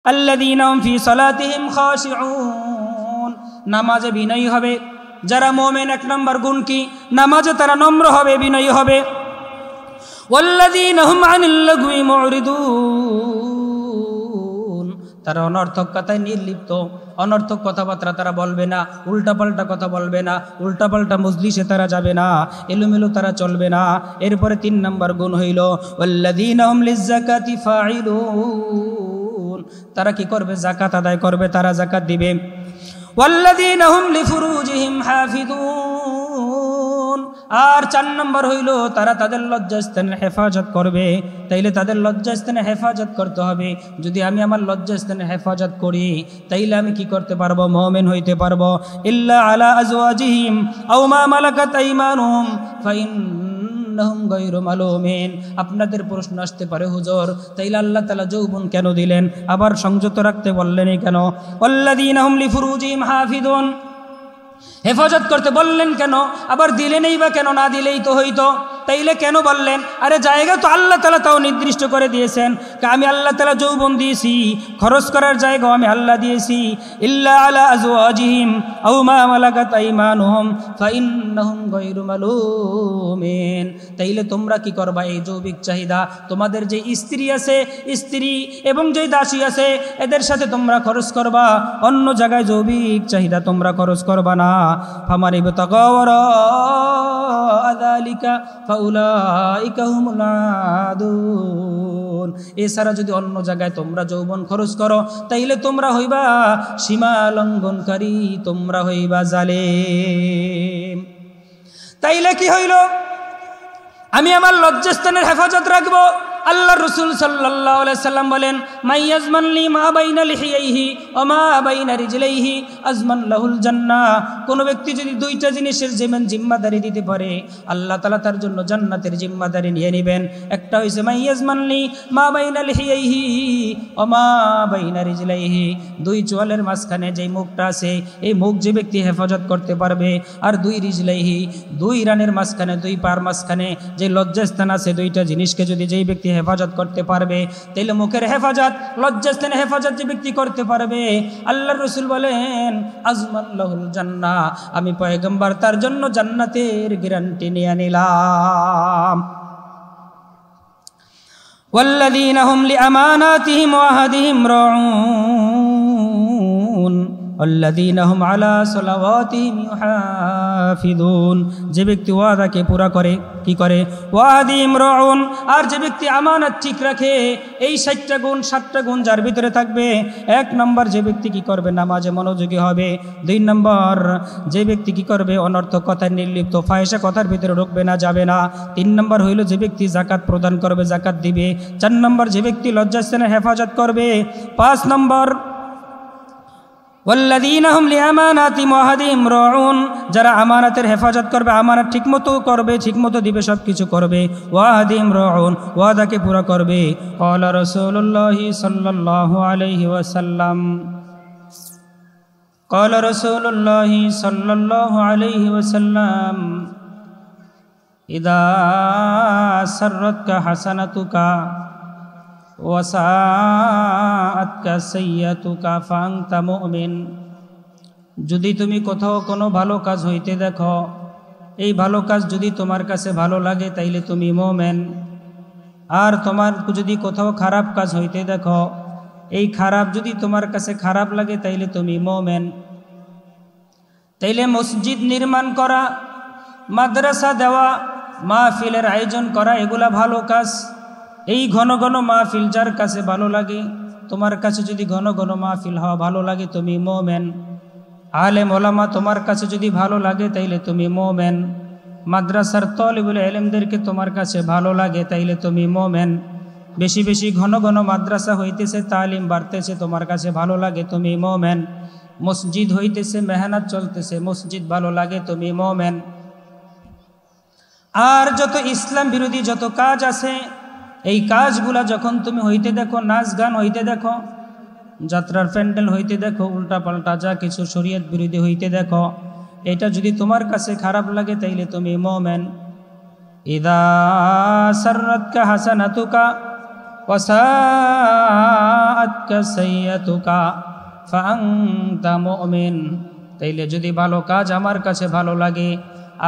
আল্লাযীনা হুম ফী সালাতিহিম খাশিউন, নামাজে বিনয়ী হবে যারা মুমিন। এক নম্বর গুণ কি? নামাজে তারা নম্র হবে, বিনয়ী হবে। ওয়াল্লাযীনা হুম আনিল লাগwi মুরিদুন, তারা অনর্থক কথায় নির্লিপ্ত, অনর্থক কথাবার্তা তারা বলবে না, উল্টাপাল্টা কথা বলবে না, উল্টাপাল্টা মজলিসে তারা যাবে না, এলোমেলো তারা চলবে না। এরপরে 3 নম্বর গুণ হইল ওয়াল্লাযীনা হুম লিয-যাকাতি ফাঈলুন, তারা কি করবে? যাকাত আদায় করবে, তারা যাকাত দিবে। ওয়াল্লাযীনা হুম লিফুরুজিহিম হাফিজুন, আর 4 নম্বর হইল তারা তাদের লজ্জাস্থানের হেফাজত করবে। তাইলে তাদের লজ্জাস্থানে হেফাজত করতে হবে। যদি আমি আমার লজ্জাস্থানে হেফাজত করি তাইলে আমি কি করতে পারবো? মুমিন হইতে পারবো। ইল্লা আলা আজওয়াজিহিম আও মা মালাকাত আইমানুহুম ফাইন্নাহুম গায়রু মালুমিন। আপনাদের প্রশ্ন আসতে পারে, হুজুর তাইলে আল্লাহ তাআলা যৌবন কেন দিলেন, আবার সংযত রাখতে বললেনই কেন? ওয়াল্লাযীনা হুম লিফুরুজিহিম হাফিজুন, হেফাজত করতে বললেন কেন? আবার দিলেনই বা কেন? না দিলেই তো হইতো, তাইলে কেন বললেন? আরে জায়গা তো আল্লাহ তাআলা তাও নির্দিষ্ট করে দিয়েছেন। আমি আল্লাহ তাআলা যৌবন দিয়েছি, খরচ করার জায়গাও আমি আল্লাহ দিয়েছি। ইল্লা আলা আজওয়াজিহিম আও মা মালাকাত আইমানুহুম ফাইন্নাহুম গায়রু মালুমিন। তাইলে তোমরা কি করবা? এই যৌবিক চাহিদা, তোমাদের যে স্ত্রী আছে, স্ত্রী এবং যে দাসী আছে, এদের সাথে তোমরা খরচ করবা, অন্য জায়গায় যৌবিক চাহিদা তোমরা খরচ করবা না। ফামান ইবতাগা ওয়ারাআ যালিকা ফাউলাইকা হুমুল আদুন। এছাড়া যদি অন্য জায়গায় তোমরা যৌবন খরচ করো তাইলে তোমরা হইবা সীমা লঙ্ঘনকারী, তোমরা হইবা জালেম। তাইলে কি হইল? আমি আমার লজ্জাস্থানের হেফাজত রাখবো। আল্লাহ রসুল সাল্লাল্লাহু আলাইহি সাল্লাম বলেন, মাইয়াজমান লি মা বাইনা লিহিয়াইহি ওয়া মা বাইনা রিজলাইহি আজমান লাহুল জান্নাহ। কোন ব্যক্তি যদি 2টা জিনিসের জিম্মাদারি দিতে পারে, আল্লাহ তাআলা তার জন্য জান্নাতের জিম্মাদারি নিয়ে নেবেন। একটা হইছে মাইয়াজমান লি মা বাইনা লিহিয়াইহি ওয়া মা বাইনা রিজলাইহি, 2 চোয়ালের মাঝখানে যে মুখটা আছে, এই মুখ যে ব্যক্তি হেফাজত করতে পারবে। আর 2 রিজলাইহি, 2 রানের মাঝখানে, 2 পার মাঝখানে যে লজ্জাস্থান আছে, 2টা জিনিসকে যদি যেই ব্যক্তি হেফাজত করতে পারবে, তাহলে মুখের হেফাজত, লজ্জাস্থানের হেফাজত যে ব্যক্তি করতে পারবে, আল্লাহর রাসূল বলেন আজমান লাহুল জান্নাহ, আমি পয়গম্বর তার জন্য জান্নাতের গ্যারান্টি নিয়ে নিলাম। ওয়াল্লাযীনা হুম লিআমানাতিহিম ওয়া আহদিহিম রাউন ওয়াল্লাযীনা হুম আলা সালাওয়াতিহিম ইউহাফিযুন, যে ব্যক্তি ওয়াদাকে পুরা করে, কি করে? ওয়াদিম রাউন, আর যে ব্যক্তি আমানত ঠিক রাখে। এই 60টা গুণ, 7টা গুণ যার ভিতরে থাকবে। 1 নম্বর, যে ব্যক্তি কি করবে? নামাজে মনোযোগী হবে। 2 নম্বর, যে ব্যক্তি কি করবে? অনর্থক কথায় নির্লিপ্ত, ফাহিশা কথার ভিতরে ঢুকবে না, যাবে না। 3 নম্বর হইল যে ব্যক্তি যাকাত প্রদান করবে, যাকাত দিবে। 4 নম্বর, যে ব্যক্তি লজ্জাস্থানের হেফাজত করবে। 5 নম্বর, ওয়াল্লাযীনা হুম লিআমানাতিহিম ওয়া আহদিহিম রাউন, যারা আমানতের হেফাজত করবে, আমানত ঠিকমতো করবে, ঠিকমতো দিবে, সব কিছু করবে। ওয়া আহদিহিম রাউন, ওয়াদাকে পুরা করবে। ক্বালা রাসূলুল্লাহি সাল্লাল্লাহু আলাইহি ওয়াসাল্লাম, ক্বালা রাসূলুল্লাহি সাল্লাল্লাহু আলাইহি ওয়াসাল্লাম, ইযা সাররাতকা হাসানাতুকা ওয়াসাআতকা সাইয়্যাতুকা ফাআনতা মুমিন। যদি তুমি কোথাও কোনো ভালো কাজ হইতে দেখো, এই ভালো কাজ যদি তোমার কাছে ভালো লাগে তাইলে তুমি মুমিন। আর তোমার যদি কোথাও খারাপ কাজ হইতে দেখো, এই খারাপ যদি তোমার কাছে খারাপ লাগে তাইলে তুমি মুমিন। তাইলে মসজিদ নির্মাণ করা, মাদ্রাসা দেওয়া, মাহফিলের আয়োজন করা, এগুলা ভালো কাজ। এই ঘন ঘন মাহফিল যার কাছে ভালো লাগে, তোমার কাছে যদি ঘন ঘন মাহফিল হওয়া ভালো লাগে, তুমি মুমিন। আলেম ওলামা তোমার কাছে যদি ভালো লাগে তাইলে তুমি মুমিন। মাদ্রাসার তালিবুল ইলমদেরকে তোমার কাছে ভালো লাগে তাইলে তুমি মুমিন। বেশি বেশি ঘন ঘন মাদ্রাসা হইতেছে, তালিম বাড়তেছে, তোমার কাছে ভালো লাগে, তুমি মুমিন। মসজিদ হইতেছে, মেহনত চলতেছে, মসজিদ ভালো লাগে, তুমি মুমিন। আর যত ইসলাম বিরোধী যত কাজ আছে, এই কাজগুলা যখন তুমি হইতে দেখো, নাচ গান হইতে দেখো, যাত্রার প্যান্ডেল হইতে দেখো, উল্টা পাল্টা যা কিছু শরীয়ত বিরোধী হইতে দেখো, এটা যদি তোমার কাছে খারাপ লাগে তাইলে তুমি মুমিন। ইযা সাররাতকা হাসানাতুকা ওয়াসাআতকা সাইয়্যাতুকা ফাআনতা মুমিন। তাইলে যদি ভালো কাজ আমার কাছে ভালো লাগে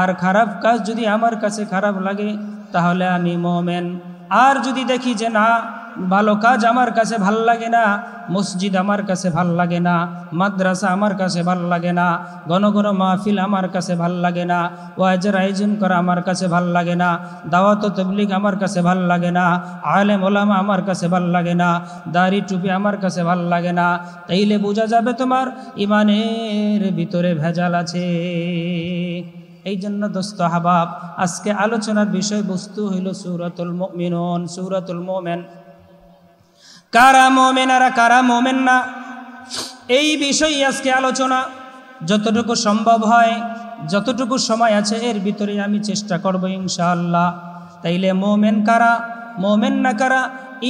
আর খারাপ কাজ যদি আমার কাছে খারাপ লাগে তাহলে আমি মুমিন। আর যদি দেখি যে না, ভালো কাজ আমার কাছে ভাল লাগে না, মসজিদ আমার কাছে ভাল লাগে না, মাদ্রাসা আমার কাছে ভাল লাগে না, ঘন ঘন মাহফিল আমার কাছে ভাল লাগে না, ওয়াজের আয়োজন করা আমার কাছে ভাল লাগে না, দাওয়াত ও তাবলীগ আমার কাছে ভাল লাগে না, আলেম ওলামা আমার কাছে ভাল লাগে না, দাড়ি টুপি আমার কাছে ভাল লাগে না, তাইলে বোঝা যাবে তোমার ইমানের ভিতরে ভেজাল আছে। এই জন্য দোস্ত হাবাব, আজকে আলোচনার বিষয়বস্তু হইল সূরাতুল মুমিনুন, সূরাতুল মুমিন। কারা মুমিন আর কারা মুমিন না, এই বিষয়ে আজকে আলোচনা। যতটুকু সম্ভব হয়, যতটুকু সময় আছে এর ভিতরে আমি চেষ্টা করব ইনশাআল্লাহ। তাইলে মুমিন কারা, মুমিন না কারা,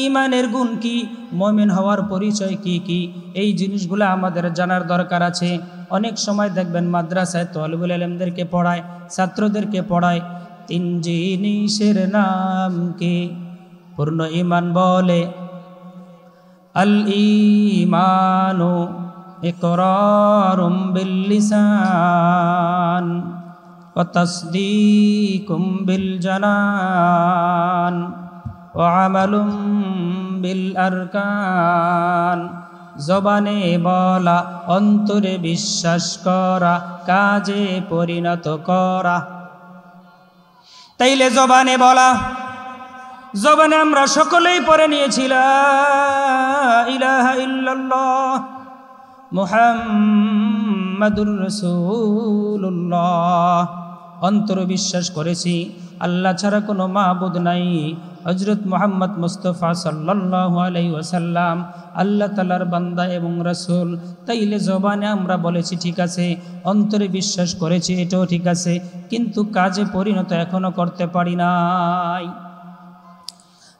ঈমানের গুণ কি, মুমিন হওয়ার পরিচয় কি কি, এই জিনিসগুলো আমাদের জানার দরকার আছে। অনেক সময় দেখবেন মাদ্রাসায় তালিবুল ইলমদেরকে পড়ায়, ছাত্রদেরকে পড়ায়, 3 জিনিসের নাম কি? পূর্ণ ঈমান বলে আল ঈমানু ইকরারুম বিল লিসান ওয়া তাসদীকুম বিল জানান ওয়া আমালুম বিল আরকান। জবানে বলা, অন্তরে বিশ্বাস করা, কাজে পরিণত করা। তাইলে জবানে বলা, জবানে আমরা সকলেই পড়ে নিয়েছি লা ইলাহা ইল্লাল্লাহ মুহাম্মাদুর রাসূলুল্লাহ। অন্তরে বিশ্বাস করেছি আল্লাহ ছাড়া কোনো মাবুদ নাই, হযরত মুহাম্মদ মুস্তাফা সাল্লাল্লাহু আলাইহি ওয়াসাল্লাম আল্লাহ তাআলার বান্দা এবং রাসূল। তাইলে জবানে আমরা বলেছি ঠিক আছে, অন্তরে বিশ্বাস করেছি এটাও ঠিক আছে, কিন্তু কাজে পরিণত এখনো করতে পারি নাই।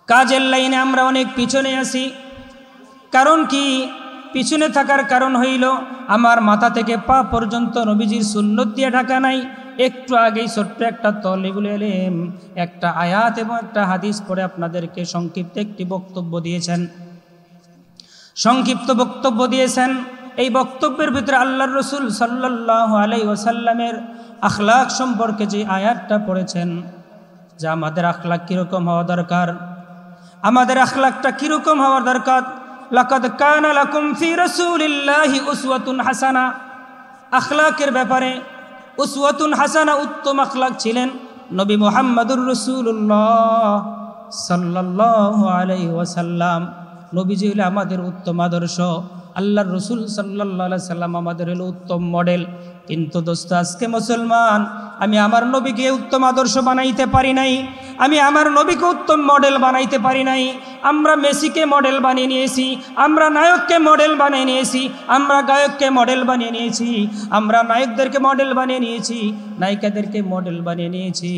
কাজের লাইনে আমরা অনেক পিছনে আছি। কারণ কি? পিছনে থাকার কারণ হইল আমার মাথা থেকে পা পর্যন্ত নবীজির সুন্নত দিয়ে ঢাকা নাই। একটু আগেই ছোট্ট একটা তালিবুল ইলম একটা আয়াত এবং একটা হাদিস পড়ে আপনাদেরকে সংক্ষিপ্ত একটি বক্তব্য দিয়েছেন, সংক্ষিপ্ত বক্তব্য দিয়েছেন। এই বক্তব্যের ভিতরে আল্লাহর রাসূল সাল্লাল্লাহু আলাইহি ওয়াসাল্লামের আখলাক সম্পর্কে যে আয়াতটা পড়েছেন, যে আমাদের আখলাক কীরকম হওয়া দরকার, আমাদের আখলাকটা কীরকম হওয়া দরকার। লাকাদ কানা লাকুম ফি রাসূলিল্লাহি উসওয়াতুন হাসানা। আখলাকের ব্যাপারে উসওয়াতুন হাসানা, উত্তম আখলাক ছিলেন নবী মুহাম্মদুর রাসূলুল্লাহ সাল্লাল্লাহু আলাইহি ওয়াসাল্লাম। নবীজি হলো আমাদের উত্তম আদর্শ, আল্লাহর রাসূল সাল্লাল্লাহু আলাইহি সাল্লাম আমাদের হলো উত্তম মডেল। কিন্তু দোস্ত, আজকে মুসলমান, আমি আমার নবীকে উত্তম আদর্শ বানাইতে পারি নাই, আমি আমার নবীকে উত্তম মডেল বানাইতে পারি নাই। আমরা মেসিকে মডেল বানিয়ে নিয়েছি, আমরা নায়ককে মডেল বানিয়ে নিয়েছি, আমরা গায়ককে মডেল বানিয়ে নিয়েছি, আমরা নায়কদেরকে মডেল বানিয়ে নিয়েছি, নায়িকাদেরকে মডেল বানিয়ে নিয়েছি,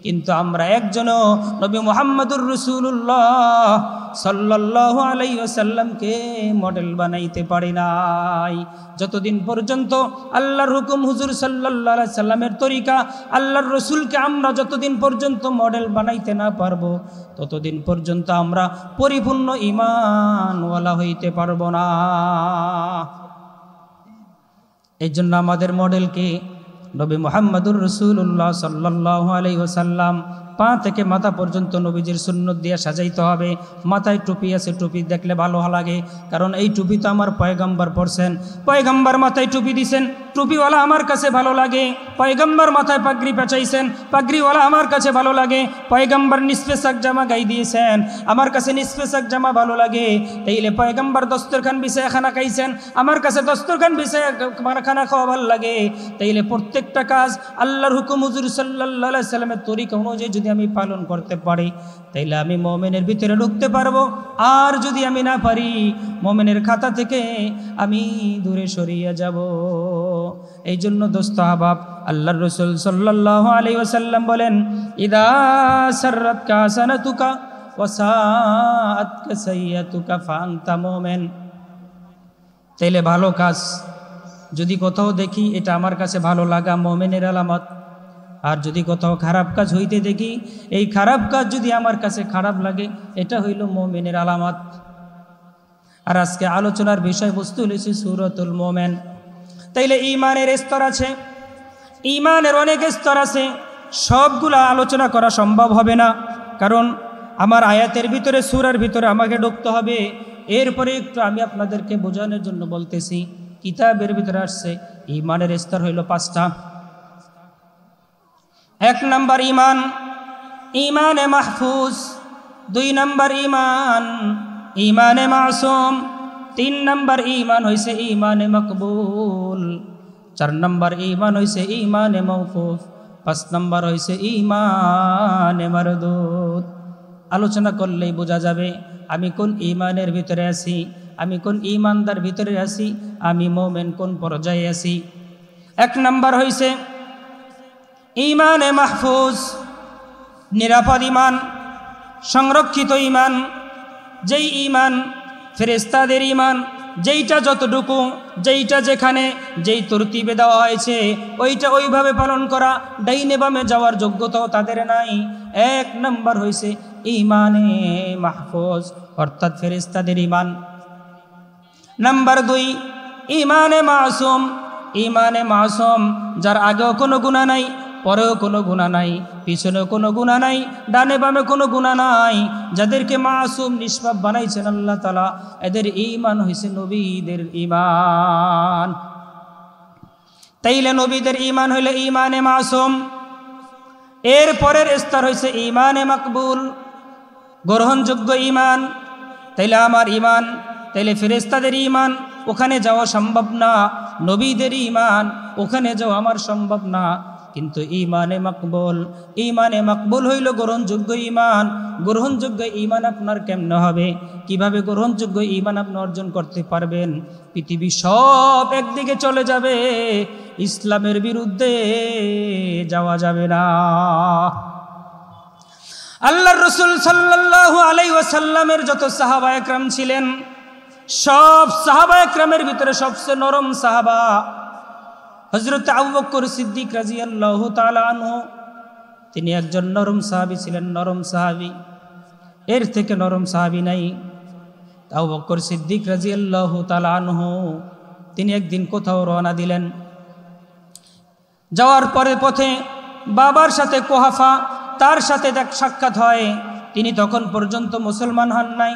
কিন্তু আমরা একজনও নবী মুহাম্মদুর রাসূলুল্লাহ সাল্লাল্লাহু আলাইহি ওয়াসাল্লামকে মডেল বানাইতে পারি নাই। যতদিন পর্যন্ত আল্লাহর হুকুম, হুজুর সাল্লাল্লাহু আলাইহি সাল্লামের তরিকা, আল্লাহর রসুলকে আমরা যতদিন পর্যন্ত মডেল বানাইতে না পারবো, ততদিন পর্যন্ত আমরা পরিপূর্ণ ঈমানওয়ালা হইতে পারবো না। এই জন্য আমাদের মডেলকে নবী মুহাম্মদুর রাসূলুল্লাহ সাল্লাল্লাহু আলাইহি ওয়াসাল্লাম পা থেকে মাথা পর্যন্ত নবীজির সুন্নত দিয়ে সাজাইতে হবে। মাথায় টুপি আছে, টুপি দেখলে ভালো লাগে, কারণ এই টুপি তো আমার পয়গম্বর পরছেন, পয়গম্বর মাথায় টুপি দিছেন, টুপিওয়ালা আমার কাছে ভালো লাগে। পয়গম্বর মাথায় পাগড়ি পেঁচাইছেন, পাগড়িওয়ালা আমার কাছে ভালো লাগে। পয়গম্বর নিসফেসাক জামা গাই দিয়েছেন, আমার কাছে নিসফেসাক জামা ভালো লাগে। তাইলে পয়গম্বর দস্তরখান বিছায় খানা খাইছেন, আমার কাছে দস্তরখান বিছায় খানা খাওয়া ভালো লাগে। তাইলে প্রত্যেকটা কাজ আল্লাহর হুকুম, হুজুর সাল্লাল্লাহু আলাইহি সাল্লামের তরিকা অনুযায়ী যদি আমি পালন করতে পারি, তাইলে আমি মুমিনের ভিতরে ঢুকতে পারবো। আর যদি আমি না পারি, মুমিনের খাতা থেকে আমি দূরে সরিয়ে যাব। এই জন্য দোস্ত আহবাব, আল্লাহর রাসূল সাল্লাল্লাহু আলাইহি ওয়াসাল্লাম বলেন, ইদা সাররাতকা হাসানাতুকা ওয়া সাআতকা সাইয়্যাতুকা ফাআনতা মুমিন। তাইলে ভালো কাজ যদি কোথাও দেখি, এটা আমার কাছে ভালো লাগা মুমিনের আলামত। আর যদি কোথাও খারাপ কাজ হইতে দেখি, এই খারাপ কাজ যদি আমার কাছে খারাপ লাগে, এটা হইল মুমিনের আলামত। আর আজকে আলোচনার বিষয়বস্তু হয়েছে সূরাতুল মুমিন। তাইলে ঈমানের স্তর আছে, ঈমানের অনেক স্তর আছে, সবগুলা আলোচনা করা সম্ভব হবে না, কারণ আমার আয়াতের ভিতরে, সূরার ভিতরে আমাকে ঢুকতে হবে। এরপরে একটু আমি আপনাদেরকে বোঝানোর জন্য বলতেছি, কিতাবের ভিতরে আসছে ঈমানের স্তর হইল 5টা। 1 নম্বর ঈমান, ঈমানে মাহফুজ। 2 নম্বর ঈমান, ঈমানে মাসুম। 3 নম্বর ঈমান হইছে ঈমানে মকবুল। 4 নম্বর ঈমান হইছে ঈমানে মওকুফ। 5 নম্বর হইছে ঈমানে মারদুদ। আলোচনা করলেই বোঝা যাবে আমি কোন ঈমানের ভিতরে আছি, আমি কোন ঈমানদার ভিতরে আছি, আমি মুমিন কোন পর্যায়ে আছি। 1 নম্বর হইছে ঈমানে মাহফুজ, নিরাপদ ঈমান, সংরক্ষিত ঈমান। যেই ঈমান ফেরেশতাদের ঈমান, যেইটা যতটুকু, যেইটা যেখানে, যেই তরতিবে দেওয়া হয়েছে ওইটা ওইভাবে পালন করা, ডাইনে বামে যাওয়ার যোগ্যতাও তাদের নাই। 1 নম্বর হইছে ঈমানে মাহফুজ, অর্থাৎ ফেরেশতাদের ঈমান। নাম্বার 2 ঈমানে মাসুম। ঈমানে মাসুম, যার আগেও কোনো গুনাহ নাই, পরেও কোনো গুনাহ নাই, পিছনেও কোনো গুনাহ নাই, ডানে বামে কোনো গুনাহ নাই, যাদেরকে মাসুম নিষ্পাপ বানাইছেন আল্লাহ তাআলা, এদের ঈমান হইছে নবীদের ঈমান। তাইলে নবীদের ঈমান হইলে ঈমানে মাসুম। এর পরের স্তর হইছে ঈমানে মাকবুল, গ্রহণযোগ্য ঈমান। তাইলে আমার ঈমান, তাইলে ফেরেশতাদের ঈমান ওখানে যাওয়া সম্ভব না, নবীদের ঈমান ওখানে যাওয়া আমার সম্ভব না, কিন্তু ঈমানে মাকবুল, ঈমানে মাকবুল হইল গ্রহণযোগ্য ঈমান। গ্রহণযোগ্য ঈমান আপনার কেমনে হবে, কিভাবে গ্রহণযোগ্য ঈমান আপনি অর্জন করতে পারবেন? পৃথিবী সব একদিকে চলে যাবে, ইসলামের বিরুদ্ধে যাওয়া যাবে না। আল্লাহর রাসূল সাল্লাল্লাহু আলাইহি ওয়াসাল্লামের যত সাহাবায়ে কেরাম ছিলেন, সব সাহাবায়ে কেরামের ভিতরে সবচেয়ে নরম সাহাবা হযরত আবু বকর সিদ্দিক রাদিয়াল্লাহু তাআলা আনহু। তিনি একজন নরম সাহাবী ছিলেন, নরম সাহাবী, এর থেকে নরম সাহাবী নাই। আবু বকর সিদ্দিক রাদিয়াল্লাহু তাআলা আনহু তিনি একদিন কোথাও রওনা দিলেন। যাওয়ার পরে পথে বাবার সাথে কুহাফা, তার সাথে সাক্ষাৎ হয়। তিনি তখন পর্যন্ত মুসলমান হন নাই।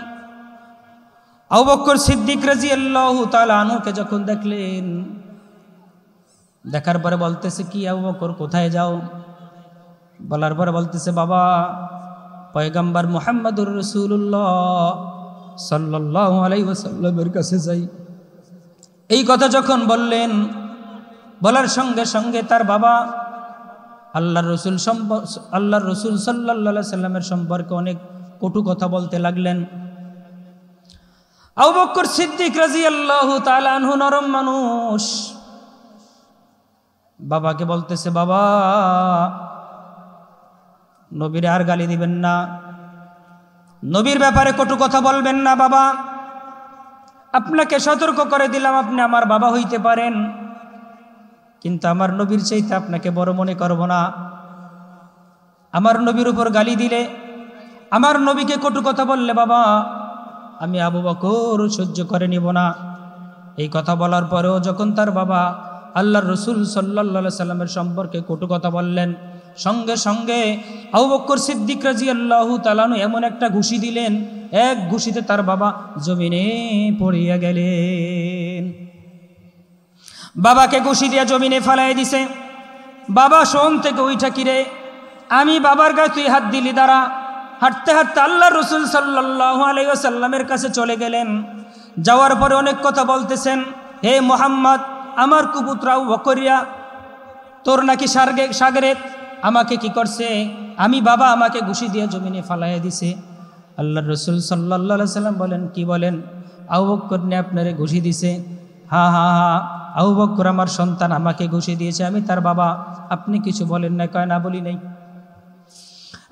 আবু বকর সিদ্দিক রাদিয়াল্লাহু তাআলা আনহুকে যখন দেখলেন, দেখার পরে বলতেছে, কি আবু বকর কোথায় যাও? বলার পরে বলতেছে, বাবা পয়গম্বর মুহাম্মদুর রাসূলুল্লাহ সাল্লাল্লাহু আলাইহি ওয়াসাল্লামের কাছে যাই। এই কথা যখন বললেন, বলার সঙ্গে সঙ্গে তার বাবা আল্লাহর রাসূল সাল্লাল্লাহু আলাইহি ওয়াসাল্লামের সম্পর্কে অনেক কটু কথা বলতে লাগলেন। আবু বকর সিদ্দিক রাদিয়াল্লাহু তাআলা আনহু নরম মানুষ, বাবাকে বলতেছে, বাবা নবীর আর গালি দিবেন না, নবীর ব্যাপারে কটু কথা বলবেন না বাবা, আপনাকে সতর্ক করে দিলাম, আপনি আমার বাবা হইতে পারেন, কিন্তু আমার নবীর চাইতে আপনাকে বড় মনে করব না। আমার নবীর উপর গালি দিলে, আমার নবীকে কটু কথা বললে বাবা আমি আবু বকর সহ্য করে নিব না। এই কথা বলার পরেও যখন তার বাবা আল্লাহর রাসূল সাল্লাল্লাহু আলাইহি সাল্লামের সম্পর্কে কটু কথা বললেন, সঙ্গে সঙ্গে আবু বকর সিদ্দিক রাদিয়াল্লাহু তাআলা এমন একটা ঘুষি দিলেন, এক ঘুষিতে তার বাবা জমিনে পড়িয়া গেলেন। বাবাকে ঘুষি দিয়া জমিনে ফেলাই দিছে। বাবা শোন থেকে উঠা, কিরে আমি বাবার গায়ে তুই হাত দিলি, দাঁড়া। হাঁটতে হাঁটতে আল্লাহর রাসূল সাল্লাল্লাহু আলাইহি ওয়াসাল্লামের কাছে চলে গেলেন। যাওয়ার পরে অনেক কথা বলতেছেন, হে মুহাম্মদ, আমার কুপুত্র আবু বকরিয়া তোর নাকি সাগরেত, আমাকে কি করছে? আমি বাবা আমাকে ঘুষি দিয়ে জমিনে ফালাইয়া দিছে। আল্লাহর রাসূল সাল্লাল্লাহু আলাইহি ওয়াসাল্লাম বলেন, কি বলেন? আবু বকর নে আপনারে ঘুষি দিছে? হ্যাঁ হ্যাঁ হ্যাঁ, আবু বকর আমার সন্তান, আমাকে ঘুষি দিয়েছে, আমি তার বাবা। আপনি কিছু বলেন না? কয় না, বলি নাই।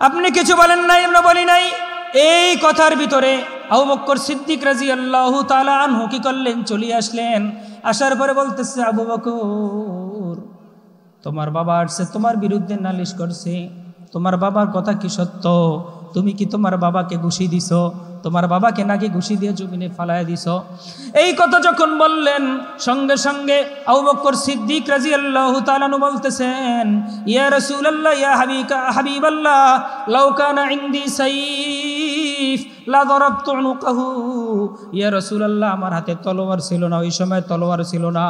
আপনি কিছু বলেন নাই? আমরা বলি নাই। এই কথার ভিতরে আবু বকর সিদ্দিক রাদিয়াল্লাহু তাআলা আনহু কি করলেন? চলে আসলেন। আসার পরে বলতেছে, আবু বকর তোমার বাবা আসছে তোমার বিরুদ্ধে নালিশ করছে, তোমার বাবার কথা কি সত্য? তুমি কি তোমার বাবাকে ঘুষি দিছো? তোমার বাবাকে নাকি ঘুষি দিয়ে জমিনে ফালায় দিছো? এই কথা যখন বললেন সঙ্গে সঙ্গে আবু বকর সিদ্দিক রাদিয়াল্লাহু তাআলা আনহু বলতেছেন, ইয়া রাসূলুল্লাহ ইয়া হাবিবাল্লাহ লাউ কানা ইনদি সাইফ লা দারাবতু উনুকাহু। ইয়া রাসূলুল্লাহ, আমার হাতে তলোয়ার ছিল না, ওই সময় তলোয়ার ছিল না।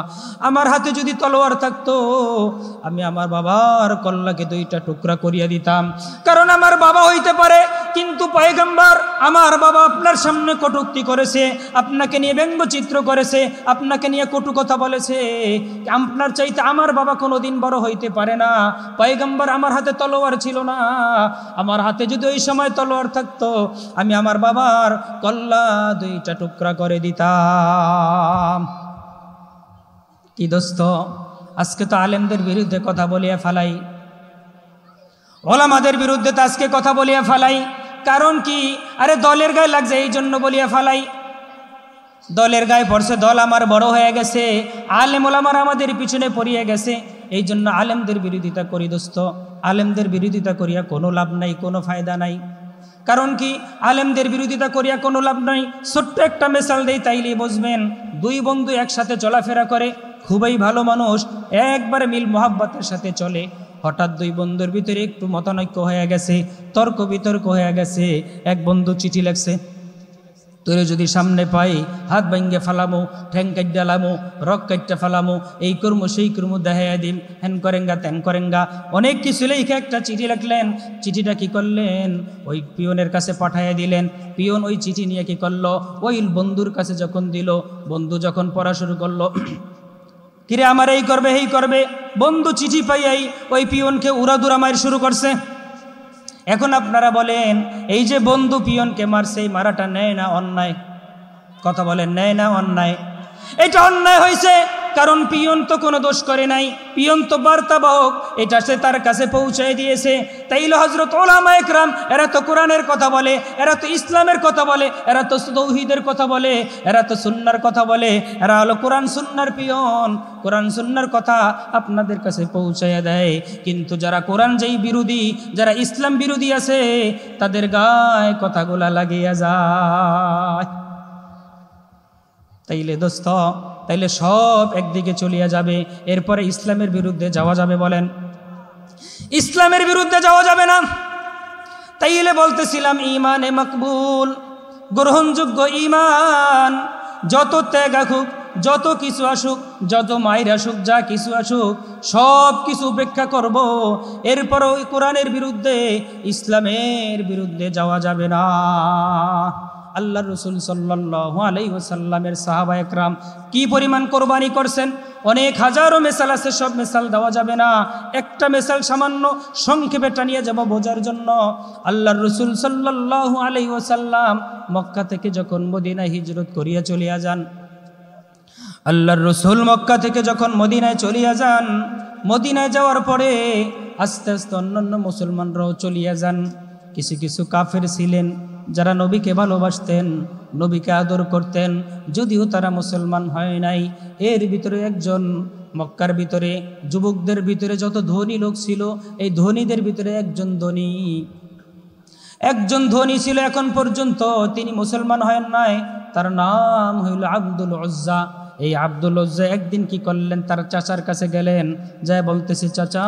আমার হাতে যদি তলোয়ার থাকতো আমি আমার বাবার কল্লাকে দুইটা টুকরা করিয়া দিতাম, কারণ আমার বাবা হইতে পারে, কিন্তু পয়গম্বর আমার বাবা আপনার সামনে কটূক্তি করেছে, আপনাকে নিয়ে ব্যঙ্গচিত্র করেছে, আপনাকে নিয়ে কটু কথা বলেছে, আপনার চাইতে আমার বাবা কোনোদিন বড় হইতে পারে না। পয়গম্বর আমার হাতে তলোয়ার ছিল না, আমার হাতে যদি ওই সময় তলোয়ার থাকতো আমি আমার বাবার কল্লা দুইটা টুকরা করে দিতাম। কি দোস্ত, আজকে তো আলেমদের বিরুদ্ধে কথা বলিয়া ফালাই, ওলামাদের বিরুদ্ধে তো আজকে কথা বলিয়া ফালাই। কারণ কি? আরে দলের গায়ে লাগছে এই জন্য বলিয়া ফালাই। দলের গায়ে পড়ছে, দল আমার বড় হয়ে গেছে, আলেম ওলামার আমাদের পিছনে পড়িয়ে গেছে, এই জন্য আলেমদের বিরোধিতা করি। দোস্ত, আলেমদের বিরোধিতা করিয়া কোনো লাভ নাই, কোনো ফায়দা নাই। কারণ কি? আলেমদের বিরোধিতা করিয়া কোনো লাভ নাই। ছোট্ট একটা মিসাল দেই তাইলেই বুঝবেন। দুই বন্ধু একসাথে চলাফেরা করে, খুবই ভালো মানুষ, একবারে মিল মোহাব্বতের সাথে চলে। হঠাৎ দুই বন্ধুর ভিতরে একটু মতানৈক্য হয়ে গেছে, তর্ক বিতর্ক হয়ে গেছে। এক বন্ধু চিঠি লেখছে, তোরে যদি সামনে পাই হাত ভাঙ্গে ফালামো, ঠ্যাং কাট্টা লামো, রক কাট্টা ফালামো, এই কর্ম সেই কর্ম দেখাইয়া দিন, হ্যান করেঙ্গা ত্যান করেঙ্গা, অনেক কিছু লেখে একটা চিঠি লিখলেন। চিঠিটা কি করলেন? ওই পিয়নের কাছে পাঠাইয়া দিলেন। পিয়ন ওই চিঠি নিয়ে কি করলো? ওই বন্ধুর কাছে যখন দিল, বন্ধু যখন পড়া শুরু করলো, কিরে আমার এই করবে এই করবে, বন্ধু চিঠি পাইয়াই ওই পিয়নকে উড়াদুরা মার শুরু করছে। এখন আপনারা বলেন, এই যে বন্ধু পিয়নকে মারছে, এই মারাটা ন্যায় না অন্যায়? কথা বলেন, ন্যায় না অন্যায়? এটা অন্যায় হয়েছে, কারণ পিয়ন তো কোনো দোষ করে নাই, পিয়ন তো বার্তাবাহক, এটা সে তার কাছে পৌঁছায় দিয়েছে। তাইলে হযরত উলামা একরাম এরা তো কোরআনের কথা বলে, এরা তো ইসলামের কথা বলে, এরা তো তাওহীদের কথা বলে, এরা তো সুন্নাহর কথা বলে, এরা হলো কোরআন সুন্নাহর পিয়ন, কোরআন সুন্নাহর কথা আপনাদের কাছে পৌঁছায় দেয়। কিন্তু যারা কোরআন যেই বিরোধী, যারা ইসলাম বিরোধী আছে, তাদের গায়ে কথাগুলা লাগিয়া যায়। তাইলে দোস্ত, তাইলে সব একদিকে চলিয়া যাবে, এরপরে ইসলামের বিরুদ্ধে যাওয়া যাবে? বলেন, ইসলামের বিরুদ্ধে যাওয়া যাবে না। তাইলে বলতেছিলাম, ঈমানে মকবুল, গ্রহণযোগ্য ঈমান, যত ত্যাগ আসুক, যত কিছু আসুক, যত মায়ের আসুক, যা কিছু আসুক, সব কিছু উপেক্ষা করব, এরপরও কোরআনের বিরুদ্ধে, ইসলামের বিরুদ্ধে যাওয়া যাবে না। আল্লাহর রাসূল সাল্লাল্লাহু আলাইহি ওয়াসাল্লামের সাহাবা একরাম কি পরিমাণ কোরবানি করছেন, অনেক হাজারো মেসাল আছে, সব মেসাল দেওয়া যাবে না। একটা মেসাল সামান্য সংক্ষেপে টানিয়ে যাব বোঝার জন্য। আল্লাহর রাসূল সাল্লাল্লাহু আলাইহি ওয়াসাল্লাম মক্কা থেকে যখন মদিনায় হিজরত করিয়া চলিয়া যান, আল্লাহর রাসূল মক্কা থেকে যখন মদিনায় চলিয়া যান, মদিনায় যাওয়ার পরে আস্তে আস্তে অন্যান্য মুসলমানরাও চলিয়া যান। কিছু কিছু কাফের ছিলেন যারা নবীকে ভালোবাসতেন, নবীকে আদর করতেন, যদিও তারা মুসলমান হয় নাই। এর ভিতরে একজন, মক্কার ভিতরে যুবকদের ভিতরে যত ধনী লোক ছিল, এই ধনীদের ভিতরে একজন ধনী ছিল এখন পর্যন্ত, তিনি মুসলমান হয় নাই। তার নাম হইল আব্দুল উজ্জা। এই আব্দুল উজ্জা একদিন কি করলেন, তার চাচার কাছে গেলেন, যায় বলতেছে, চাচা,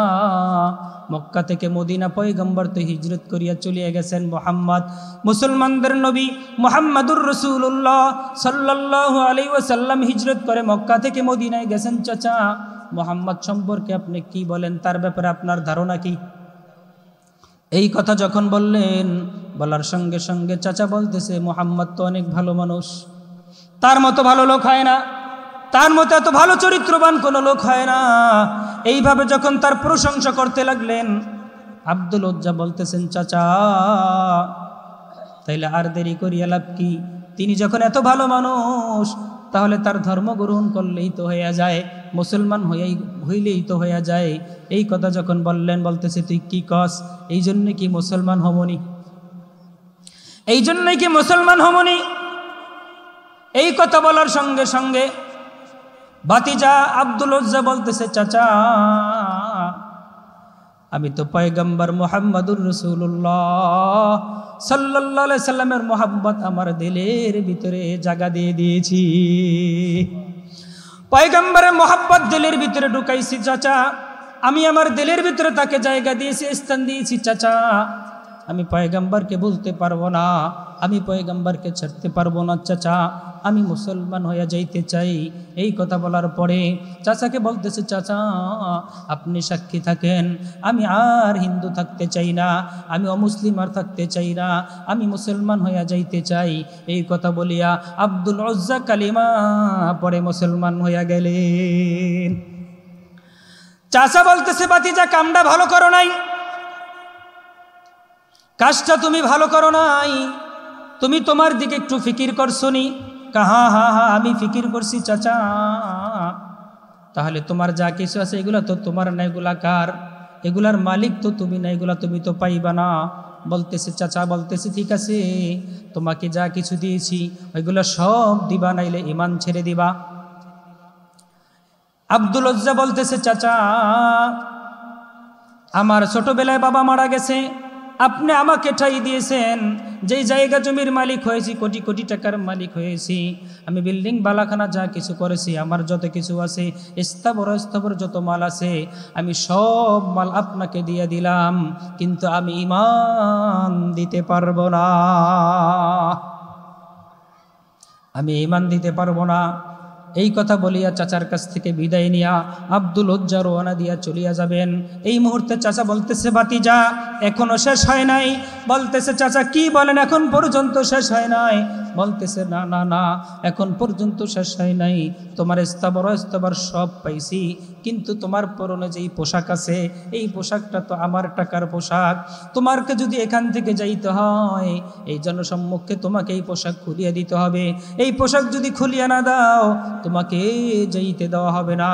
মক্কা থেকে মদিনা পয়গম্বর তো হিজরত করিয়া চলিয়া গেছেন, মুহাম্মদ মুসলমানদের নবী মুহাম্মাদুর রাসূলুল্লাহ সাল্লাল্লাহু আলাইহি ওয়াসাল্লাম হিজরত করে মক্কা থেকে মদিনায় গেছেন। চাচা, মুহাম্মদ সম্পর্কে আপনি কি বলেন, তার ব্যাপারে আপনার ধারণা কি? এই কথা যখন বললেন, বলার সঙ্গে সঙ্গে চাচা বলতেছে, মুহাম্মদ তো অনেক ভালো মানুষ, তার মতো ভালো লোক হয় না, তার মতো এত ভালো চরিত্রবান কোনো লোক হয় না। এইভাবে যখন তার প্রশংসা করতে লাগলেন, আব্দুল উজ্জা বলতেছেন, চাচা, তাইলে আর দেরি করিয়া লাভ কি? তিনি যখন এত ভালো মানুষ, তাহলে তার ধর্ম গ্রহণ করলেই তো হইয়া যায়, মুসলমান হইলেই তো হইয়া যায়। এই কথা যখন বললেন, বলতেছে, তুই কি কস? এই জন্যে কি মুসলমান হমনি? এই জন্যই কি মুসলমান হমনি? এই কথা বলার সঙ্গে সঙ্গে ভাতিজা আব্দুল উজ্জা বলতেছে, চাচা, আমি তো পয়গম্বর মুহাম্মদুর রাসূলুল্লাহ সাল্লাল্লাহু আলাইহি সাল্লামের মোহাব্বত আমার দিলের ভিতরে জায়গা দিয়ে দিয়েছি। পয়গম্বরের মোহাব্বত দিলের ভিতরে ঢুকাইছি চাচা, আমি আমার দিলের ভিতরে তাকে জায়গা দিয়েছি, স্থান দিয়েছি চাচা। আমি পয়গম্বরকে বলতে পারবো না, আমি পয়গম্বরকে ছাড়তে পারবো না চাচা, আমি মুসলমান হয়ে যাইতে চাই। এই কথা বলার পরে চাচাকে বলতেছে, চাচা আপনি সাক্ষী থাকেন, আমি আর হিন্দু থাকতে চাই না, আমি অমুসলিম আর থাকতে চাই না, আমি মুসলমান হয়ে যাইতে চাই। এই কথা বলিয়া আব্দুল উজ্জা কালিমা পরে মুসলমান হইয়া গেলেন। চাচা বলতেছে, বাতিজা কামটা ভালো করো নাই, কাজটা তুমি ভালো করো নাই, তুমি তোমার দিকে একটু ফিকির করছো নি? হা হা হা, আমি ফিকির করছি চাচা। তাহলে তোমার যা কিছু আছে এগুলা তো তোমার না, এগুলা কার? এগুলার মালিক তো তুমি না, এগুলা তুমি তো পাইবা না। বলতেছে চাচা, বলতেছে ঠিক আছে, তোমাকে যা কিছু দিয়েছি ওইগুলা সব দিবা, নাইলে ঈমান ছেড়ে দিবা। আব্দুল উজ্জা বলতেছে, চাচা আমার ছোটবেলায় বাবা মারা গেছে, আপনি আমাকে ঠাই দিয়েছেন, যেই জায়গা জমির মালিক হয়েছি, কোটি কোটি টাকার মালিক হয়েছি, আমি বিল্ডিং বালাখানা যা কিছু করেছি, আমার যত কিছু আছে, স্থাবর যত মাল আছে, আমি সব মাল আপনাকে দিয়ে দিলাম, কিন্তু আমি ঈমান দিতে পারবো না, আমি ঈমান দিতে পারবো না। এই কথা বলিয়া চাচার কাছ থেকে বিদায় নিয়া আব্দুল উজ্জা রওনা দিয়া চলিয়া যাবেন। এই মুহূর্তে চাচা বলতেছে, ভাতিজা এখনো শেষ হয় নাই। বলতেছে, চাচা কি বলেন, এখন পর্যন্ত শেষ হয় নাই? বলতেছে, না না না, এখন পর্যন্ত শেষ হয় নাই, তোমার স্থাবর সব পাইছি, কিন্তু তোমার পরনে যেই পোশাক আছে, এই পোশাকটা তো আমার টাকার পোশাক, তোমাকে যদি এখান থেকে যাইতে হয় এই জনসম্মুখে তোমাকে এই পোশাক খুলিয়ে দিতে হবে, এই পোশাক যদি খুলিয়া না দাও তোমাকে যাইতে দেওয়া হবে না,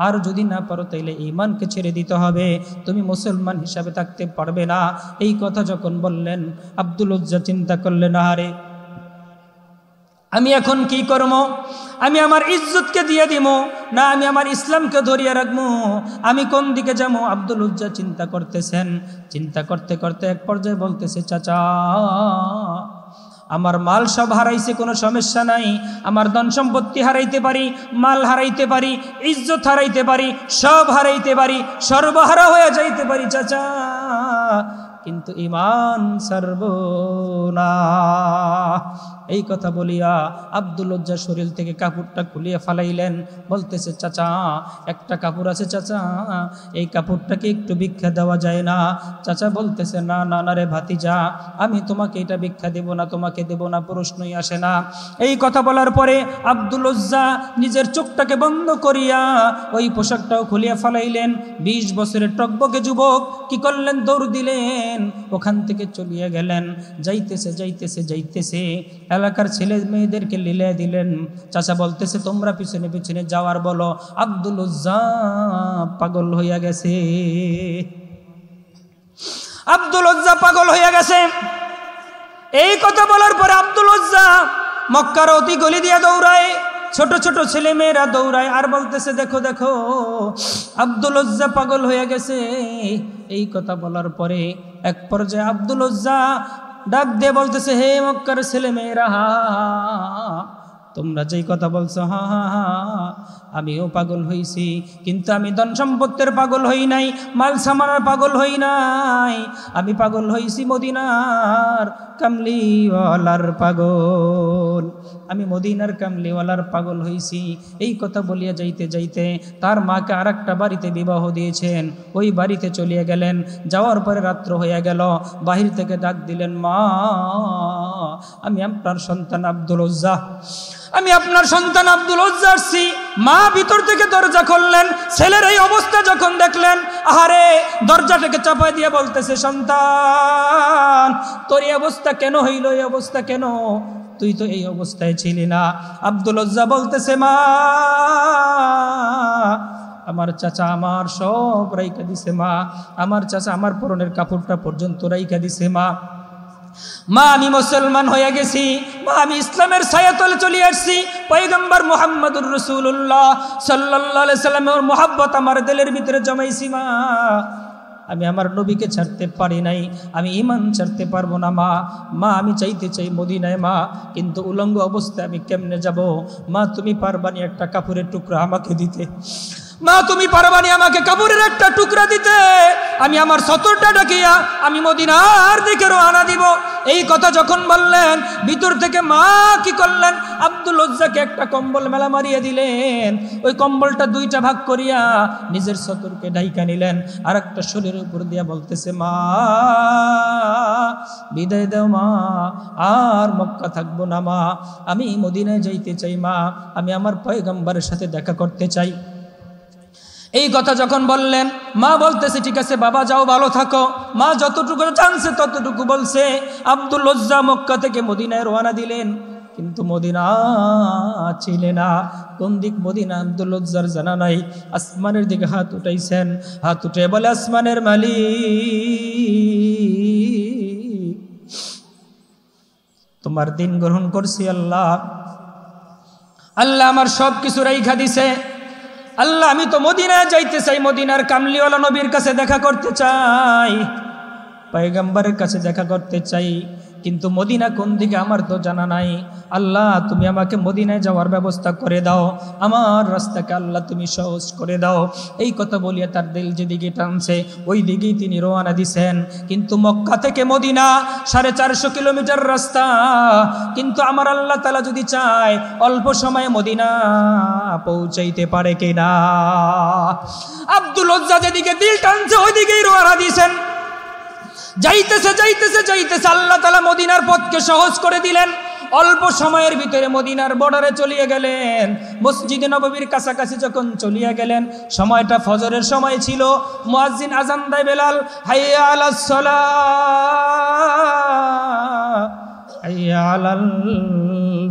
আর যদি না পারো তাইলে ঈমানকে ছেড়ে দিতে হবে, তুমি মুসলমান হিসাবে থাকতে পারবে না। এই কথা যখন বললেন আব্দুল উজ্জা চিন্তা করলেন, আরে আমি এখন কি করব? আমি আমার ইজ্জতকে দিয়ে দিব না আমি আমার ইসলামকে ধরিয়ে রাখবো? আমি কোন দিকে যাব? আব্দুল উজ্জা চিন্তা করতেছেন। চিন্তা করতে করতে এক পর্যায়ে বলতেছে, চাচা আমার মাল সব হারাইছে, কোনো সমস্যা নাই, আমার ধন সম্পত্তি হারাইতে পারি, মাল হারাইতে পারি, ইজ্জত হারাইতে পারি, সব হারাইতে পারি, সর্বহারা হয়ে যাইতে পারি চাচা, কিন্তু ঈমান ছাড়ব না। এই কথা বলিয়া আব্দুল উজ্জা শরীর থেকে কাপড়টা খুলিয়ে ফালাইলেন। বলতেছে, চাচা একটা কাপড় আছে চাচা, এই কাপড়টাকে একটু ভিক্ষা দেওয়া যায় না? চাচা বলতেছে, না না না রে ভাতিজা, আমি তোমাকে এটা ভিক্ষা দেব না, তোমাকে দেব না, প্রশ্নই আসে না। এই কথা বলার পরে আব্দুল উজ্জা নিজের চোখটাকে বন্ধ করিয়া ওই পোশাকটাও খুলিয়া ফালাইলেন। 20 বছরের টকবকে যুবক কি করলেন? দৌড় দিলেন, ওখান থেকে চলিয়ে গেলেন। যাইতেছে যাইতেছে যাইতেছে এলাকার ছেলে মেয়েদেরকে লিলে দিলেন। চাচা বলতেছে, তোমরা পিছনে পিছনে যাওয়ার বলো, আব্দুল উজ্জা পাগল হইয়া গেছে, আব্দুল উজ্জা পাগল হইয়া গেছে। এই কথা বলার পরে আব্দুল উজ্জা মক্কার অতি গলি দিয়া দৌড়ায়, ছোট ছোট ছেলে মেয়েরা দৌড়ায় আর বলতেছে, দেখো দেখো আব্দুল উজ্জা পাগল হয়ে গেছে। এই কথা বলার পরে এক পর্যায়ে আব্দুল উজ্জা ডাক দিয়ে বলতেছে, হে মক্কার ছেলে মেয়েরা, তোমরা যেই কথা বলছো, হা হা হা, আমিও পাগল হইছি, কিন্তু আমি ধন সম্পত্তির পাগল হই নাই, মাল সামানার পাগল হই নাই, আমি পাগল হইছি মদিনার কামলিওয়ালার পাগল, আমি মদিনার কামলিওয়ালার পাগল হইছি। এই কথা বলিয়া যাইতে যাইতে তার মাকে আর একটা বাড়িতে বিবাহ দিয়েছেন, ওই বাড়িতে চলিয়ে গেলেন। যাওয়ার পরে রাত্র হয়ে গেল, বাহির থেকে ডাক দিলেন, মা আমি আপনার সন্তান আব্দুল উজ্জা, আমি আপনার সন্তান আব্দুল উজ্জা আসছি। মা ভিতর থেকে দরজা খুললেন, ছেলের এই অবস্থা যখন দেখলেন, আহারে দরজাটাকে চাপাই দিয়ে বলতেছে, সন্তান তোর এই অবস্থা কেন হইল? এই অবস্থা কেন? তুই তো এই অবস্থায় ছিলি না। আব্দুল উজ্জা বলতেছে, মা আমার চাচা আমার সব রাইখা দিছে, মা আমার চাচা আমার পরনের কাপড়টা পর্যন্ত রাইখা দিছে, মা মা আমি মুসলমান হয়ে গেছি, মা আমি ইসলামের ছায়াতলে চলে আসছি, পয়গম্বর মুহাম্মদুর রাসূলুল্লাহ সাল্লাল্লাহু আলাইহি সাল্লামের মোহাব্বত আমার দিলের ভিতরে জমাইছি, মা আমি আমার নবীকে ছাড়তে পারি নাই, আমি ঈমান ছাড়তে পারবো না মা। মা আমি চাইতে চাই মদিনায় মা, কিন্তু উলঙ্গ অবস্থায় আমি কেমনে যাব? মা তুমি পারবানি একটা কাপড়ের টুকরা আমাকে দিতে? মা তুমি পারবানি আমাকে কাপড়ের একটা টুকরা দিতে? আমি আমার সতরটা ডাকিয়া আমি মদিনার দিকে রওনা দিব। এই কথা যখন বললেন, ভিতর থেকে মা কি করলেন, আব্দুল উজ্জাকে একটা কম্বল মেলা মারিয়ে দিলেন। ওই কম্বলটা দুইটা ভাগ করিয়া নিজের সতরকে ঢাইকা নিলেন, আর একটা শরীরের উপর দিয়া বলতেছে, মা বিদায় দাও মা, আর মক্কা থাকবো না মা, আমি মদিনায় যাইতে চাই মা, আমি আমার পয়গম্বরের সাথে দেখা করতে চাই। এই কথা যখন বললেন, মা বলতেছে ঠিক আছে বাবা যাও, ভালো থাকো। মা যতটুকু জানছে ততটুকু বলছে। আব্দুল উজ্জা মক্কা থেকে মদিনায় রওনা দিলেন, কিন্তু মদিনা ছিলেন না। কোন দিক মদিনা আব্দুল উজ্জার জানা নাই। আসমানের দিকে হাত উঠাইছেন, হাত উঠে বলে, আসমানের মালিক তোমার দিন গ্রহণ করছি আল্লাহ। আল্লাহ আমার সব কিছু রাইখা দিছে। আল্লাহ আমি তো মদিনায় যাইতে চাই, মদিনার কামলিওয়ালা নবীর কাছে দেখা করতে চাই, পয়গম্বরের কাছে দেখা করতে চাই, কিন্তু মদিনা কোন দিকে আমার তো জানা নাই। আল্লাহ তুমি আমাকে মদিনায় যাওয়ার ব্যবস্থা করে দাও, আমার রাস্তাকে আল্লাহ তুমি সহজ করে দাও। এই কথা বলিয়া তার দিল যেদিকে টানছে ওই দিকেই তিনি রওনা দিছেন। কিন্তু মক্কা থেকে মদিনা 450 কিলোমিটার রাস্তা, কিন্তু আমার আল্লাহ তাআলা যদি চায় অল্প সময়ে মদিনা পৌঁছাইতে পারে কিনা। আব্দুল উজ্জা যেদিকে দিল টানছে ওই দিকেই রওনা দিছেন। যাইতেছে যাইতেছে যাইতেছে আল্লাহ তাআলা মদিনার পথকে সহজ করে দিলেন। অল্প সময়ের ভিতরে মদিনার বর্ডারে চলিয়ে গেলেন। মসজিদে নববীর কাছাকাছি যখন চলিয়ে গেলেন, সময়টা ফজরের সময় ছিল। মুয়াজ্জিন আযান দেয়, বেলাল হাইয়া আলাস সালাহ হাইয়া আলাল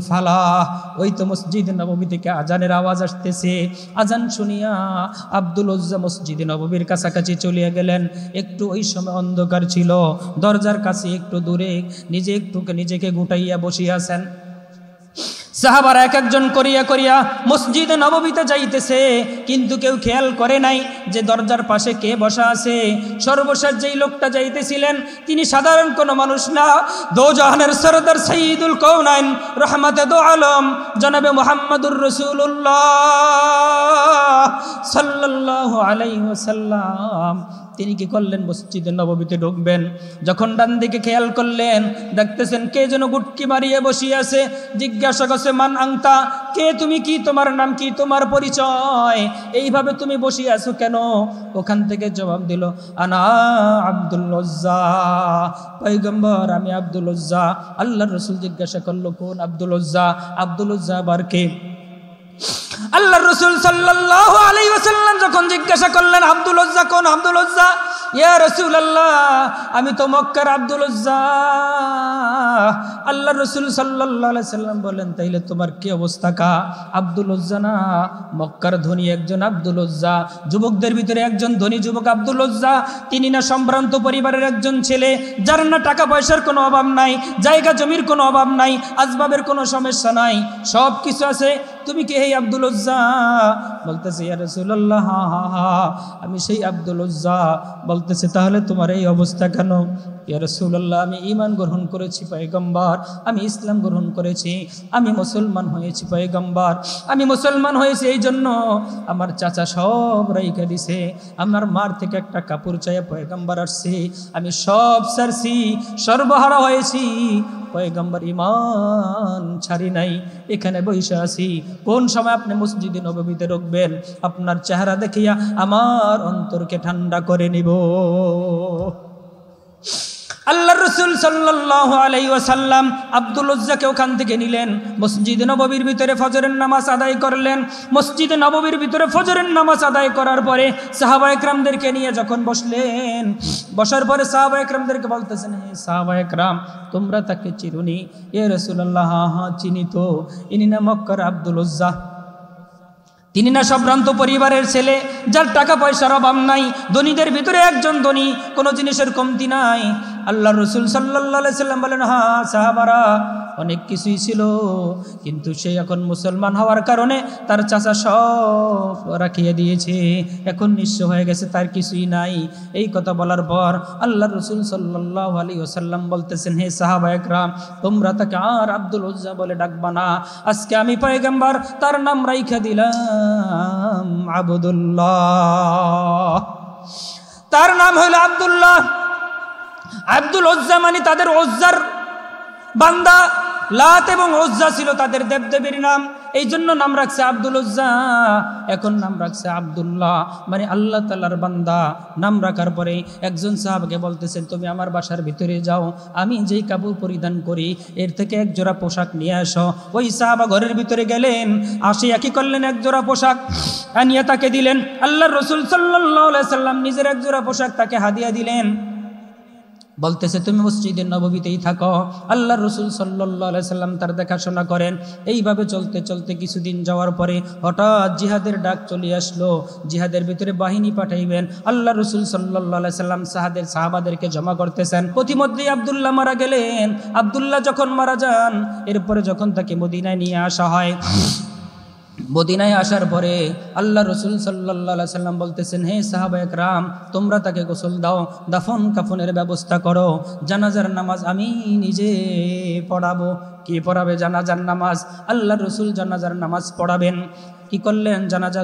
ফালাহ। ওই তো মসজিদে নববী থেকে আজানের আওয়াজ আসতেছে। আজান শুনিয়া আব্দুল উজ্জা মসজিদে নববীর কাছাকাছি চলিয়া গেলেন। একটু ওই সময় অন্ধকার ছিল, দরজার কাছে একটু দূরে নিজেকে গুটাইয়া বসিয়া আছেন। সাহাবারা এক একজন করিয়া করিয়া মসজিদে নববীতে যাইতেছে, কিন্তু কেউ খেয়াল করে নাই যে দরজার পাশে কে বসা আছে। সর্বশেষ যেই লোকটা যাইতেছিলেন তিনি সাধারণ কোনো মানুষ না, দোজাহানের সরদার সাইয়্যিদুল কাউনাইন রহমাতে দো আলম জনাবে মুহাম্মদুর রাসূলুল্লাহ সাল্লাল্লাহু আলাইহি ওয়াসাল্লাম। তিনি কি করলেন, মসজিদে নববীতে ঢুকবেন। যখন ডান দিকে খেয়াল করলেন, দেখতেছেন কে যেন গুটকি মারিয়ে বসিয়ে আছে। জিজ্ঞাসা করছে, মান আংতা, কে তুমি, কি তোমার নাম, কি তোমার পরিচয়, এইভাবে তুমি বসিয়ে আছো কেন? ওখান থেকে জবাব দিল, আনা আব্দুল উজ্জা, পয়গম্বর আমি আব্দুল উজ্জা। আল্লাহর রাসূল জিজ্ঞাসা করলো, কোন আব্দুল উজ্জা? আব্দুল উজ্জা আবার কে? আল্লাহর রাসূল সাল্লাল্লাহু আলাইহি ওয়াসাল্লাম যখন জিজ্ঞাসা করলেন, আব্দুল উজ্জা কোন? আব্দুল উজ্জা, ইয়া রাসূলুল্লাহ আমি তো মক্কার আব্দুল উজ্জা। আল্লাহর রাসূল সাল্লাল্লাহু আলাইহি ওয়াসাল্লাম বলেন, তাইলে তোমার কি অবস্থা? কা আব্দুল উজ্জা না, মক্কার ধনী একজন আব্দুল উজ্জা, যুবকদের ভিতরে একজন ধনী যুবক আব্দুল উজ্জা। তিনি না সম্ভ্রান্ত পরিবারের একজন ছেলে, যার না টাকা পয়সার কোনো অভাব নাই, জায়গা জমির কোনো অভাব নাই, আসবাবের কোনো সমস্যা নাই, সব কিছু আছে। তুমি কি এই আব্দুল উজ্জা? বলতেছে, ইয়া রাসূলুল্লাহ হা হা হা আমি সেই আব্দুল উজ্জা। বলতেছে, তাহলে তোমার এই অবস্থা কেন? ইয়া রাসূলুল্লাহ আমি ঈমান গ্রহণ করেছি পয়গম্বর, আমি ইসলাম গ্রহণ করেছি, আমি মুসলমান হয়েছি পয়গম্বর। আমি মুসলমান হয়েছি এই জন্য আমার চাচা সব রাইখা দিছে, আমার মার থেকে একটা কাপড় চাইয়া পয়গম্বর আসছে, আমি সব ছাড়ছি, সর্বহারা হয়েছি পয়গম্বর, ঈমান ছাড়ি নাই, এখানে বসে আছি। কোন সময় আপনি মসজিদে নববীতে ঢুকবেন, আপনার চেহারা দেখিয়া আমার অন্তরকে ঠান্ডা করে নিব। আল্লাহর রাসূল সাল্লাল্লাহু আলাইহি ওয়াসাল্লাম আব্দুল উজ্জাকে ওখান থেকে নিলেন, মসজিদে নববীর ভিতরে ফজরের নামাজ আদায় করলেন। মসজিদে নববীর ভিতরে ফজরের নামাজ আদায় করার পরে সাহাবায়ে কেরামদেরকে নিয়ে যখন বসলেন, বসার পরে সাহাবায়ে কেরামদেরকে বলতেছেন, হে সাহাবায়ে কেরাম তোমরা তাকে চিনুনি? ইয়া রাসূলুল্লাহ হ্যাঁ হ্যাঁ চিনি তো, ইনি না মক্কার আব্দুল উজ্জা, তিনি না সম্ভ্রান্ত পরিবারের ছেলে, যার টাকা পয়সার অভাব নাই, ধনীদের ভিতরে একজন ধনী, কোনো জিনিসের কমতি নাই। আল্লাহর রাসূল সাল্লাল্লাহু আলাইহি সাল্লাম বলেন, হ্যাঁ সাহাবারা অনেক কিছুই ছিল, কিন্তু সে এখন মুসলমান হওয়ার কারণে তার চাচা সব রাখিয়ে দিয়েছে, এখন নিঃস্ব হয়ে গেছে, তার কিছুই নাই। এই কথা বলার পর আল্লাহ রসুল সাল্লাল্লাহু আলাইহি ওয়াসাল্লাম বলতেছেন, হে সাহাবায়ে কেরাম, তোমরা তাকে আর আব্দুল উজ্জা বলে ডাকবা না, আজকে আমি পয়গম্বর তার নাম রাইখা দিলাম আবদুল্লাহ। তার নাম হলো আব্দুল্লাহ। আব্দুল উজ্জা মানে তাদের উজ্জার বান্দা, লাত এবং উজ্জা ছিল তাদের দেবদেবীর নাম, এই জন্য নাম রাখছে আব্দুল উজ্জা। এখন নাম রাখছে আব্দুল্লাহ, মানে আল্লাহ তাআলার বান্দা। নাম রাখার পরে একজন সাহাবাকে বলতেছেন, তুমি আমার বাসার ভিতরে যাও, আমি যেই কাপড় পরিধান করি এর থেকে এক জোড়া পোশাক নিয়ে আসো। ওই সাহাবা ঘরের ভিতরে গেলেন, আসিয়া কি করলেন, এক জোড়া পোশাক আনিয়ে তাকে দিলেন। আল্লাহর রাসূল সাল্লাল্লাহু আলাইহি সাল্লাম নিজের এক জোড়া পোশাক তাকে হাদিয়া দিলেন। বলতেছে, তুমি মসজিদের নববীতেই থাকো। আল্লাহর রাসূল সাল্লাল্লাহু আলাইহি সাল্লাম তার দেখাশোনা করেন। এইভাবে চলতে চলতে কিছুদিন যাওয়ার পরে হঠাৎ জিহাদের ডাক চলে আসলো, জিহাদের ভিতরে বাহিনী পাঠাইবেন। আল্লাহর রাসূল সাল্লাল্লাহু আলাইহি সাল্লাম সাহাবাদেরকে জমা করতেছেন। প্রতিমধ্যেই আব্দুল্লাহ মারা গেলেন। আব্দুল্লাহ যখন মারা যান, এরপরে যখন তাকে মদিনায় নিয়ে আসা হয়, মদিনায় আসার পরে আল্লাহ রসুল সাল্লাল্লাহু আলাইহি সাল্লাম বলতেছেন, হে সাহাবায়ে কেরাম, তোমরা তাকে গোসল দাও, দাফন কাফনের ব্যবস্থা করো, জানাজার নামাজ আমি নিজে পড়াবো। কি পড়াবে? জানাজার নামাজ। আল্লাহ রসুল জানাজার নামাজ পড়াবেন। কি করলেন? জানাজা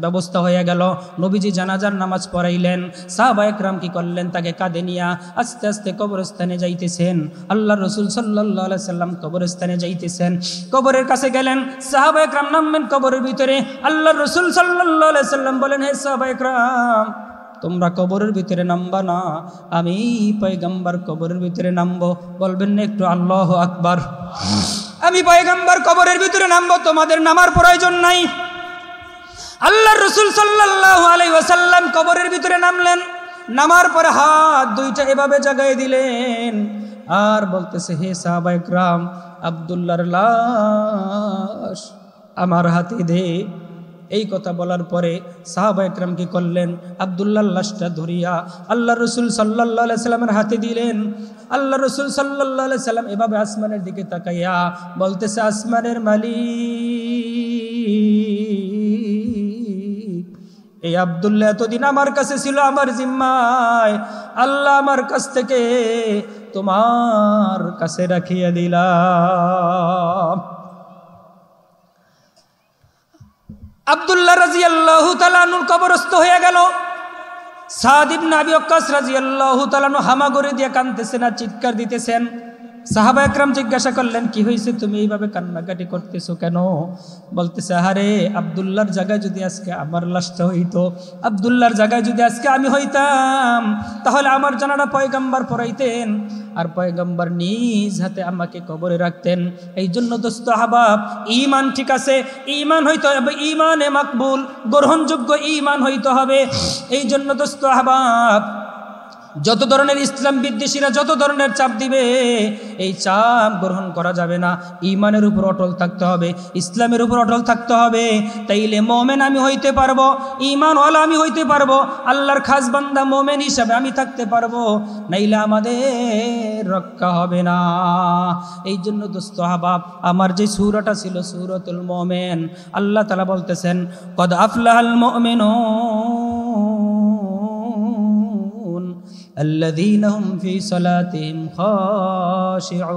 ব্যবস্থা হয়ে গেল, নবীজি জানাজার নামাজ পড়াইলেন। সাহাবায়ে কেরাম কি করলেন? তাকে কাঁধে নিয়া আস্তে আস্তে কবরস্থানে যাইতেছেন। আল্লাহ রসুল সাল্লাল্লাহু আলাইহি সাল্লাম কবরস্থানে যাইতেছেন। কবরের কাছে গেলেন, সাহাবায়ে কেরাম নামবেন কবরের ভিতরে। আল্লাহ রসুল সাল্লাল্লাহু আলাইহি সাল্লাম বলেন, হে সাহাবায়ে কেরাম, তোমরা কবরের ভিতরে নামবা না, আমি পয়গম্বর কবরের ভিতরে নামবো। বলবেন না একটু আল্লাহু আকবার? আমি পয়গম্বর কবরের ভিতরে নামবো, তোমাদের নামার প্রয়োজন নাই। আল্লাহর রাসূল সাল্লাল্লাহু আলাইহি ওয়াসাল্লাম কবরের ভিতরে নামলেন। নামার পরে হাত দুইটা এভাবে জাগায় দিলেন আর বলতেছে, হে সাহাবায়ে কেরাম, আব্দুল্লাহর লাশ আমার হাতে দে। এই কথা বলার পরে সাহাবায়ে কেরাম কি করলেন? আব্দুল্লাহর লাশটা ধরিয়া আল্লাহর রাসূল সাল্লাল্লাহু আলাইহি সাল্লামের হাতে দিলেন। আল্লাহর রাসূল সাল্লাল্লাহু আলাইহি সাল্লাম এভাবে আসমানের দিকে তাকাইয়া বলতেছে, আসমানের মালিক, এই আব্দুল্লাহ এতদিন আমার কাছে ছিল, আমার জিম্মায়, আল্লাহ আমার কাছ থেকে তোমার কাছে রাখিয়া দিলাম। আব্দুল্লাহ রাদিয়াল্লাহু তাআলা আনহু কবরস্থ হয়ে গেল। সাদ ইবনে আবি ওয়াক্কাস রাদিয়াল্লাহু তাআলা আনহু হামাগুড়ি দিয়ে কাঁদতেছেন আর চিৎকার দিতেছেন। সাহাবায়ে কেরাম জিজ্ঞাসা করলেন, কি হয়েছে, তুমি এইভাবে কান্নাকাটি করতেছো কেন? বলতেছে, আরে আব্দুল্লাহর জায়গায় যদি আজকে আমার লাশটা হইতো, আব্দুল্লাহর জায়গায় যদি আজকে আমি হইতাম, তাহলে আমার জানাটা পয়গম্বর পড়াইতেন আর পয়গম্বর নিজ হাতে আমাকে কবরে রাখতেন। এই জন্য দোস্ত আহবাব, ঈমান ঠিক আছে, ঈমান হইতে হবে, ঈমানে মাকবুল, গ্রহণযোগ্য ঈমান হইতে হবে। এই জন্য দোস্ত আহবাব, যত ধরনের ইসলাম বিদ্বেষীরা যত ধরনের চাপ দিবে, এই চাপ গ্রহণ করা যাবে না। ঈমানের উপর অটল থাকতে হবে, ইসলামের উপর অটল থাকতে হবে। তাইলে মোমেন আমি হইতে পারবো, ঈমানওয়ালা আমি হইতে পারবো, আল্লাহর খাস বান্দা মোমেন হিসাবে আমি থাকতে পারবো, নাইলে আমাদের রক্ষা হবে না। এই জন্য দোস্ত আহবাব, আমার যে সূরাটা ছিল সূরাতুল মুমিন, আল্লাহ তাআলা বলতেছেন, কদ আফলাহাল মুমিনুন আল্লাযীনা হুম ফি সালাতিহিম খাশিউন।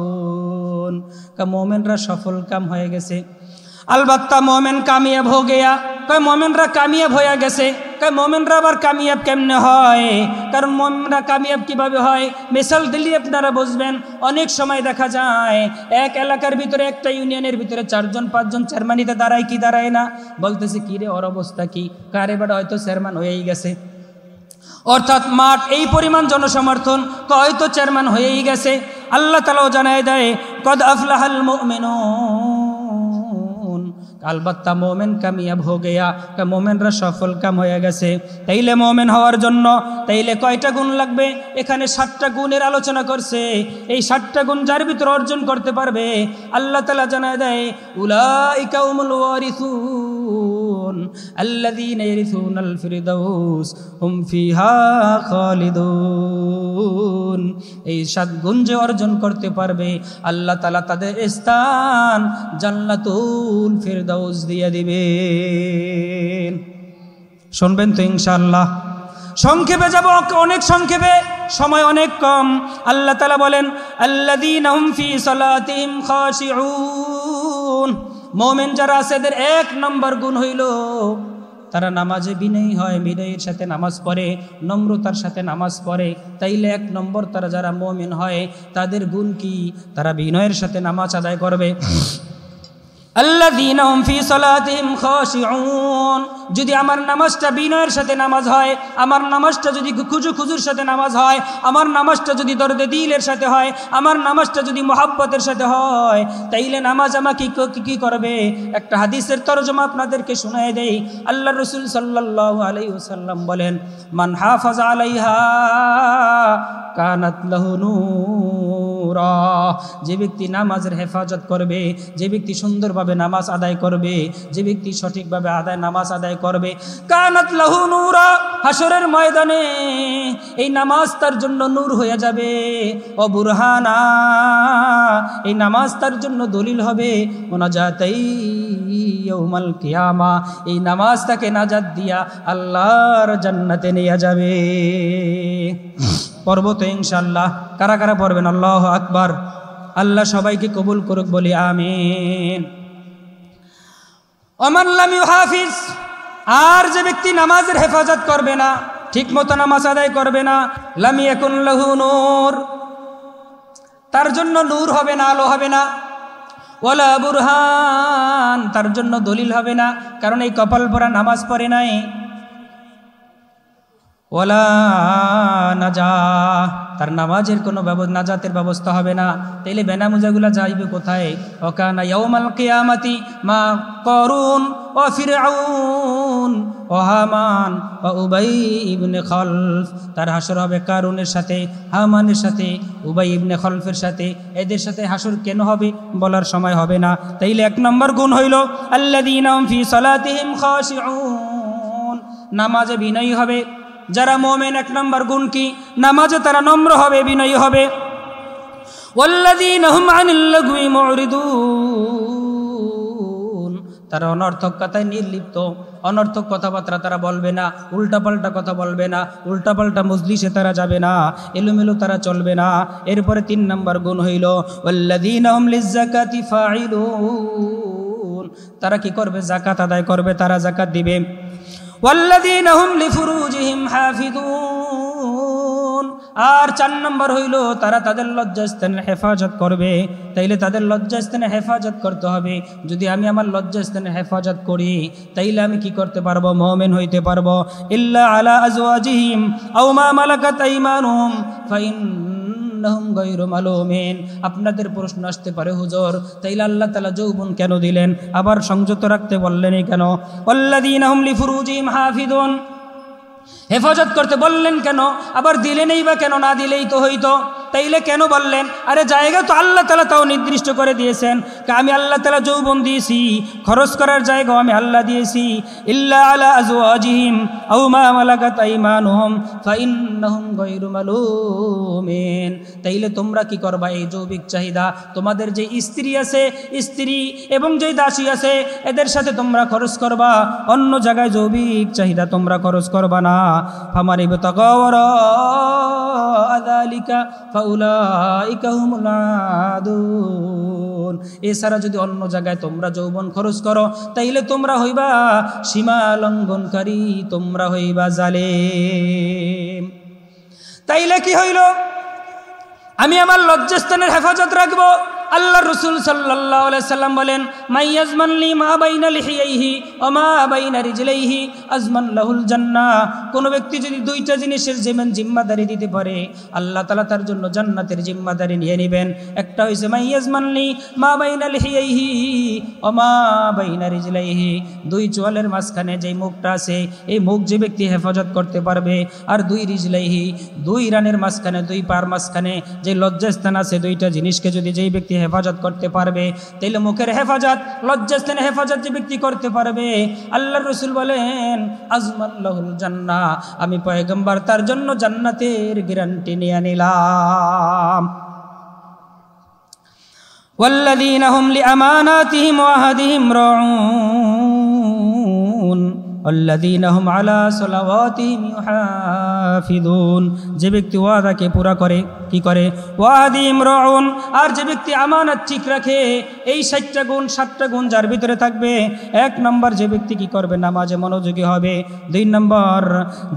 কা মুমিনরা সফল কাম হয়ে গেছে। अलबत्ता मोमेन कामयाब हो गया। कई मोमेनरा कामयाब हो गेছে। कई मोमेनरा आबार कामयाब केमने হয়? कारण मोमेनरा कामयाब কিভাবে হয় मिसाल दिल्ली আপনারা বুঝবেন। অনেক সময় দেখা যায় এক এলাকার ভিতরে একটা ইউনিয়নের ভিতরে 4 জন 5 জন চেয়ারম্যানিতে দাঁড়ায় কি দাঁড়ায় না, বলতেছে কি রে ওর অবস্থা কি, কারে বড় হয়তো চেয়ারম্যান হয়েই গেছে। অর্থাৎ মাঠ এই পরিমাণ জনসমর্থন, হয়তো চেয়ারম্যান হয়েই গেছে। আল্লাহ তাআলাও জানায় দেয় কদ আফলাহাল মুমিনুন, अलबत्ता मोमेन कामयाब हो गया। का मोमेनरा सफल काम हो गेছে। তাইলে মোমেন হওয়ার জন্য তাইলে কয়টা গুণ লাগবে? এখানে 7টা গুণের আলোচনা করছে। এই 7টা গুণ যার ভিতর অর্জন করতে পারবে, আল্লাহ তাআলা জানায় দেয় উলাইকা হুমুল ওয়ারিসুন, الذين يرثون الفردوس هم فيها خالدون এই 7 গুণ যে অর্জন করতে পারবে আল্লাহ তাআলা তাদের স্থান জান্নাতুল ফিরদাউস দিয়ে দিবেন। শুনবেন তো ইনশাআল্লাহ। সংক্ষেপে যাব, অনেক সংক্ষেপে, সময় অনেক কম। আল্লাহ তাআলা বলেন আল্লাযীনা হুম ফি সালাতিহিম খাশিউন। মুমিন যারা আছে এদের 1 নম্বর গুণ হইল তারা নামাজে বিনয়ী হয়, বিনয়ের সাথে নামাজ পড়ে, নম্রতার সাথে নামাজ পড়ে। তাইলে 1 নম্বর তারা যারা মুমিন হয় তাদের গুণ কি? তারা বিনয়ের সাথে নামাজ আদায় করবে। আল্লাযীনা হুম ফি সালাতিহিম খাশিউন। যদি আমার নামাজটা বিনয়ের সাথে নামাজ হয়, আমার নামাজটা যদি খুজুর সাথে নামাজ হয়, আমার নামাজটা যদি দরদে দিলের সাথে হয়, আমার নামাজটা যদি মুহাব্বতের সাথে হয়, তাইলে নামাজ আমাকে কি করবে? একটা হাদিসের তরজমা আপনাদেরকে শোনায় দেই। আল্লাহর রাসূল সাল্লাল্লাহু আলাইহি ওয়াসাল্লাম বলেন, মান হাফাযা আলাইহা কানাত লাহু নূরা। যে ব্যক্তি নামাজের হেফাজত করবে, যে ব্যক্তি সুন্দরভাবে নামাজ আদায় করবে, যে ব্যক্তি সঠিকভাবে নামাজ আদায় করবে, কানাত লাহু নূরা, হাসরের ময়দানে এই নামাজ তার জন্য নূর হয়ে যাবে। ও বুরহানা, এই নামাজ তার জন্য দলিল হবে। মুনাজাতাই ইয়াউমাল কিয়ামা, এই নামাজ তাকে নাজাত দিয়া আল্লাহর জান্নাতে নিয়ে যাবে। পড়ব তো ইনশাআল্লাহ। কারা কারা পড়বেন? আল্লাহু আকবার। আল্লাহ সবাইকে কবুল করুক, বলি আমিন। ওমান লাম ইউহাফিজ, আর যে ব্যক্তি নামাজের হেফাজত করবে না, ঠিক মতো নামাজ আদায় করবে না, লাম ইয়াকুন লাহু নূর, তার জন্য নূর হবে না, আলো হবে না। ওয়ালা বুরহান, তার জন্য দলিল হবে না, কারণ এই কপাল পরা নামাজ পড়ে নাই। ওয়ালা নাজা, তার নামাজের কোনো নাজাতের ব্যবস্থা হবে না। তাইলে বেনামুজাগুলা যাইবে কোথায়? ওয়াকানা ইয়াউমাল কিয়ামাতি মা কারুন ওয়া ফিরআউন ওয়া হামান ওয়া উবাই ইবনে খলফ। তার হাসর হবে কারুনের সাথে, হামানের সাথে, উবাই ইবনে খলফের সাথে। এদের সাথে হাসর কেন হবে বলার সময় হবে না। তাইলে 1 নম্বর গুণ হইল আল্লাযীনা হুম ফি সালাতিহিম খাশিউন, নামাজে বিনয়ী হবে। যারা মুমিন 1 নম্বর গুণ কি? নামাজে তারা নম্র হবে, বিনয়ী হবে। ওয়াল্লাযীনা হুম আনিল লাগwi মুরিদুন, তারা অনর্থক কথায় নির্লিপ্ত, অনর্থক কথাবার্তা তারা বলবে না, উল্টাপাল্টা কথা বলবে না, উল্টাপাল্টা মজলিসে তারা যাবে না, এলোমেলো তারা চলবে না। এরপরে 3 নম্বর গুণ হইল ওয়াল্লাযীনা হুম লিয-যাকাতি ফাঈলুন, তারা কি করবে? যাকাত আদায় করবে, তারা যাকাত দিবে। ওয়াল্লাযীনা হুম লিফুরুজিহিম হাফিজুন, আর 4 নম্বর হইল তারা তাদের লজ্জাস্থানের হেফাজত করবে। তাইলে তাদের লজ্জাস্থানের হেফাজত করতে হবে। যদি আমি আমার লজ্জাস্থানের হেফাজত করি তাইলে আমি কি করতে পারবো? মুমিন হইতে পারবো। ইল্লা আলা আজওয়াজিহিম আও মা মালাকাত আইমানুহুম ফাইন্নাহুম গায়রু মালুমিন। আপনাদের প্রশ্ন আসতে পারে, হুজুর তাইলে আল্লাহ তাআলা যৌবন কেন দিলেন, আবার সংযত রাখতে বললেনই কেন? ওয়াল্লাযীনা হুম লিফুরুজিহিম হাফিজুন, হেফাজত করতে বললেন কেন? আবার দিলেনই বা কেন? না দিলেই তো হইতো। তাইলে কেন বললেন? আরে জায়গা তো আল্লাহ তাআলা তাও নির্দিষ্ট করে দিয়েছেন। আমি আল্লাহ তাআলা যৌবন দিয়েছি, খরচ করার জায়গাও আমি আল্লাহ দিয়েছি। ইল্লা আলা আজওয়াজিহিম আও মা মালাকাত আইমানুহুম ফাইন্নাহুম গায়রু মালুমিন। তাইলে তোমরা কি করবা? এই যৌবিক চাহিদা, তোমাদের যে স্ত্রী আছে, স্ত্রী এবং যে দাসী আছে, এদের সাথে তোমরা খরচ করবা, অন্য জায়গায় যৌবিক চাহিদা তোমরা খরচ করবা না। ফামান ইবতাগা ওয়ারা যালিকা ফাউলাইকা হুমুল আদুন। এছাড়া যদি অন্য জায়গায় তোমরা যৌবন খরচ করো তাইলে তোমরা হইবা সীমা লঙ্ঘনকারী, তোমরা হইবা জালেম। তাইলে কি হইল? আমি আমার লজ্জাস্থানের হেফাজত রাখবো। আল্লাহ রসুল সাল্লাল্লাহু আলাইহি সাল্লাম বলেন, মাইয়াজমান লি মা বাইনা লিহিয়াইহি ওয়া মা বাইনা রিজলাইহি আজমান লাহুল জান্নাহ। কোন ব্যক্তি যদি 2টা জিনিসের জিম্মাদারি দিতে পারে, আল্লাহ তাআলা তার জন্য জান্নাতের জিম্মাদারি নিয়ে নেবেন। একটা হইছে মাইয়াজমান লি মা বাইনা লিহিয়াইহি ওয়া মা বাইনা রিজলাইহি, 2 চোয়ালের মাঝখানে যে মুখটা আছে, এই মুখ যে ব্যক্তি হেফাজত করতে পারবে। আর 2 রিজলাইহি, 2 রানের মাঝখানে, 2 পার মাঝখানে যে লজ্জাস্থান আছে, 2টা জিনিসকে যদি যেই ব্যক্তি হেফাজত করতে পারবে। তাইলে মুখের হেফাজত, লজ্জাস্থানের হেফাজত যে ব্যক্তি করতে পারবে, আল্লাহর রাসূল বলেন আজমাল্লাহুল জান্নাহ, আমি পয়গম্বর তার জন্য জান্নাতের গ্যারান্টি নিয়ে নিলাম। ওয়াল্লাযীনা হুম লিআমানাতিহিম ওয়া আহদিহিম রাউন ওয়াল্লাযীনা হুম আলা সালাওয়াতিহিম ইউহাফিযুন, যে ব্যক্তি ওয়াদাকে পুরা করে, কি করে? ওয়াহদিহিম রাউন, আর যে ব্যক্তি আমানত ঠিক রাখে। এই 60টা গুণ 7টা গুণ যার ভিতরে থাকবে, 1 নম্বর যে ব্যক্তি কি করবে? নামাজে মনোযোগী হবে। 2 নম্বর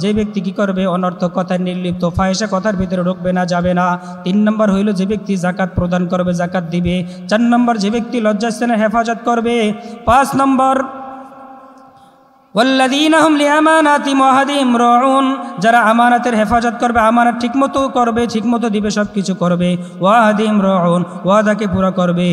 যে ব্যক্তি কি করবে? অনর্থক কথার নির্লিপ্ত, ফাহিশা কথার ভিতরে ঢুকবে না, যাবে না। 3 নম্বর হইল যে ব্যক্তি যাকাত প্রদান করবে, যাকাত দিবে। 4 নম্বর যে ব্যক্তি লজ্জাস্থানের হেফাজত করবে। 5 নম্বর ওয়াল্লাযীনা হুম লিআমানাতিহিম ওয়া আহদিহিম রাউন, যারা আমানতের হেফাজত করবে, আমানত ঠিকমতো করবে, ঠিকমতো দিবে, সব কিছু করবে। ওয়া আহদিহিম রাউন, ওয়াদাকে পুরা করবে।